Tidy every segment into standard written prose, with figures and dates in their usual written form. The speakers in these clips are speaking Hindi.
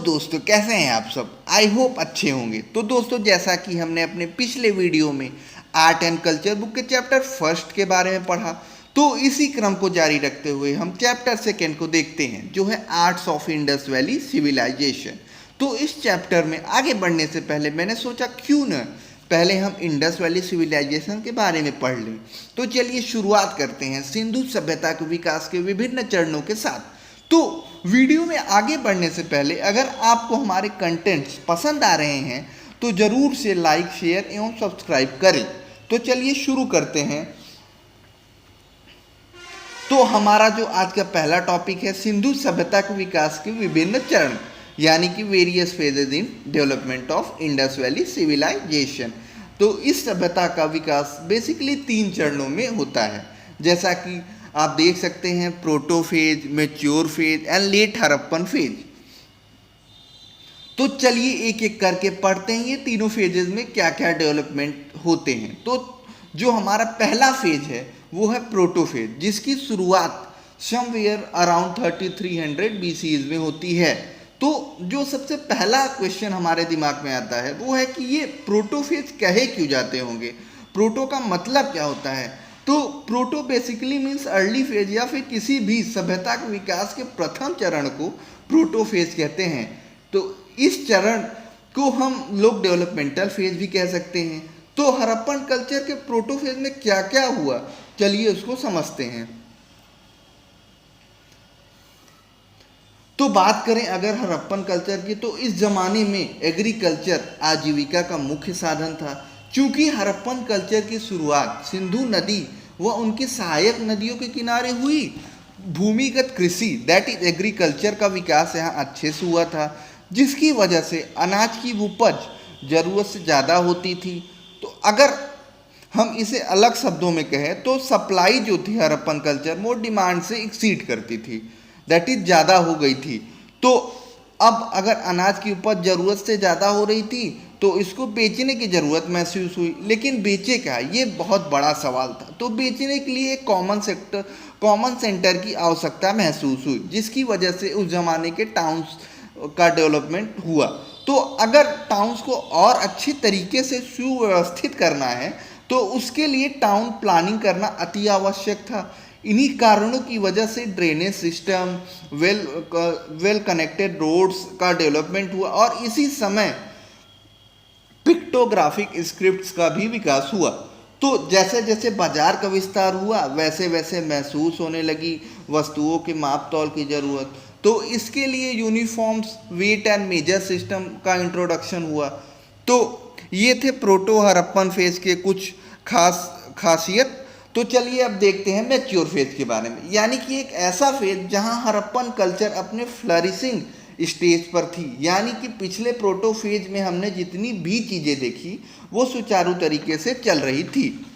दोस्तों कैसे हैं आप सब। आई होप अच्छे होंगे। तो दोस्तों जैसा कि हमने अपने पिछले वीडियो में आर्ट एंड कल्चर बुक के चैप्टर फर्स्ट के बारे में पढ़ा, तो इसी क्रम को जारी रखते हुए हम चैप्टर सेकेंड को देखते हैं जो है arts of Indus Valley Civilization. तो इस चैप्टर में आगे बढ़ने से पहले मैंने सोचा क्यों न पहले हम इंडस वैली सिविलाइजेशन के बारे में पढ़ लें। तो चलिए शुरुआत करते हैं सिंधु सभ्यता के विकास के विभिन्न चरणों के साथ। तो वीडियो में आगे बढ़ने से पहले अगर आपको हमारे कंटेंट्स पसंद आ रहे हैं तो ज़रूर से लाइक, शेयर एवं सब्सक्राइब करें। तो चलिए शुरू करते हैं। तो हमारा जो आज का पहला टॉपिक है सिंधु सभ्यता के विकास के विभिन्न चरण, यानी कि various phases in development of Indus Valley Civilization. तो इस सभ्यता का विकास बेसिकली 3 चरणों में होता है, जैसा कि आप देख सकते हैं proto phase, mature phase and let Harappan phase. तो चलिए एक एक करके पढ़ते हैं ये तीनों फेजेस में क्या क्या डेवलपमेंट होते हैं। तो जो हमारा पहला फेज है वो है प्रोटो फेज, जिसकी शुरुआत समवेयर अराउंड 3300 BCE में होती है। तो जो सबसे पहला क्वेश्चन हमारे दिमाग में आता है वो है कि ये प्रोटो फेज कहे क्यों जाते होंगे, प्रोटो का मतलब क्या होता है। तो proto basically means early phase या फिर किसी भी सभ्यता के विकास के प्रथम चरण को प्रोटो फेज कहते हैं। तो इस चरण को हम लोग डेवलपमेंटल फेज भी कह सकते हैं। तो हड़प्पन कल्चर के प्रोटो फेज में क्या क्या हुआ, चलिए उसको समझते हैं। तो बात करें अगर हड़प्पन कल्चर की, तो इस जमाने में एग्रीकल्चर आजीविका का मुख्य साधन था। चूंकि हड़प्पन कल्चर की शुरुआत सिंधु नदी व उनकी सहायक नदियों के किनारे हुई, भूमिगत कृषि दैट इज एग्रीकल्चर का विकास यहाँ अच्छे से हुआ था, जिसकी वजह से अनाज की उपज ज़रूरत से ज़्यादा होती थी। तो अगर हम इसे अलग शब्दों में कहें तो सप्लाई जो थी हड़प्पन कल्चर वो डिमांड से एक्सीड करती थी, दैट इज ज़्यादा हो गई थी। तो अब अगर अनाज की उपज ज़रूरत से ज़्यादा हो रही थी तो इसको बेचने की ज़रूरत महसूस हुई, लेकिन बेचे क्या, ये बहुत बड़ा सवाल था। तो बेचने के लिए एक कॉमन सेंटर की आवश्यकता महसूस हुई, जिसकी वजह से उस ज़माने के टाउन्स का डेवलपमेंट हुआ। तो अगर टाउन्स को और अच्छी तरीके से सुव्यवस्थित करना है तो उसके लिए टाउन प्लानिंग करना अति आवश्यक था। इन्हीं कारणों की वजह से drainage system, well connected roads का डेवलपमेंट हुआ और इसी समय पिक्टोग्राफिक स्क्रिप्ट्स का भी विकास हुआ। तो जैसे जैसे बाजार का विस्तार हुआ वैसे वैसे महसूस होने लगी वस्तुओं के माप तौल की ज़रूरत। तो इसके लिए uniforms weight and measure system का इंट्रोडक्शन हुआ। तो ये थे प्रोटो हड़प्पन फेज के कुछ खासियत। तो चलिए अब देखते हैं मैच्योर फेज के बारे में, यानी कि एक ऐसा फेज जहां हड़प्पन कल्चर अपने फ्लरिशिंग स्टेज पर थी। यानी कि पिछले प्रोटो फेज में हमने जितनी भी चीज़ें देखी वो सुचारू तरीके से चल रही थी,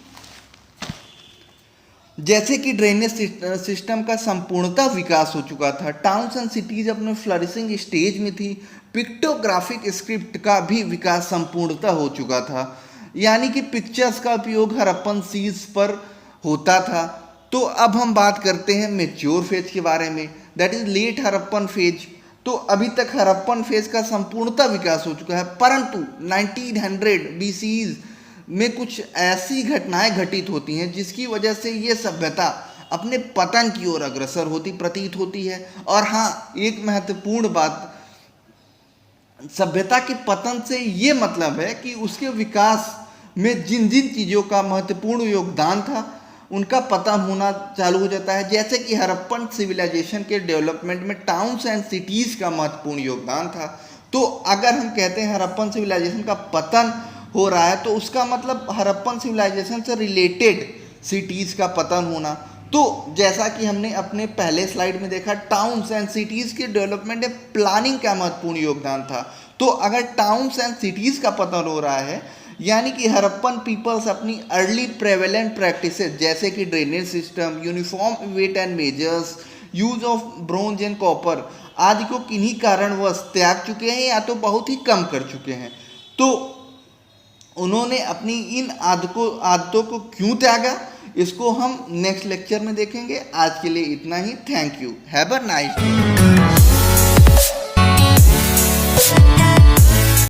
जैसे कि ड्रेनेज सिस्टम का संपूर्णतः विकास हो चुका था, टाउन्स एंड सिटीज अपने फ्लरिशिंग स्टेज में थी, पिक्टोग्राफिक स्क्रिप्ट का भी विकास संपूर्णतः हो चुका था, यानी कि पिक्चर्स का उपयोग हड़प्पन सीज पर होता था। तो अब हम बात करते हैं मैच्योर फेज के बारे में, that is late Harappan phase. तो अभी तक हड़प्पन फेज का संपूर्णतः विकास हो चुका है, परंतु 1900 BCE में कुछ ऐसी घटनाएं घटित होती हैं जिसकी वजह से ये सभ्यता अपने पतन की ओर अग्रसर होती प्रतीत होती है। और हाँ, एक महत्वपूर्ण बात, सभ्यता के पतन से ये मतलब है कि उसके विकास में जिन जिन चीज़ों का महत्वपूर्ण योगदान था उनका पतन होना चालू हो जाता है। जैसे कि हड़प्पन सिविलाइजेशन के डेवलपमेंट में टाउन्स एंड सिटीज़ का महत्वपूर्ण योगदान था। तो अगर हम कहते हैं हड़प्पन सिविलाइजेशन का पतन हो रहा है तो उसका मतलब हड़प्पन सिविलाइजेशन से रिलेटेड सिटीज़ का पतन होना। तो जैसा कि हमने अपने पहले स्लाइड में देखा, टाउन्स एंड सिटीज़ के डेवलपमेंट में प्लानिंग का महत्वपूर्ण योगदान था। तो अगर टाउन्स एंड सिटीज़ का पतन हो रहा है, यानी कि हड़प्पन पीपल्स अपनी अर्ली प्रेवेलेंट प्रैक्टिसेस जैसे कि drainage system, uniform weight and measures, use of bronze and copper आदि को किन्हीं कारणवश त्याग चुके हैं या तो बहुत ही कम कर चुके हैं। तो उन्होंने अपनी इन आदतों को क्यों त्यागा, इसको हम नेक्स्ट लेक्चर में देखेंगे। आज के लिए इतना ही। Thank you, have a nice day.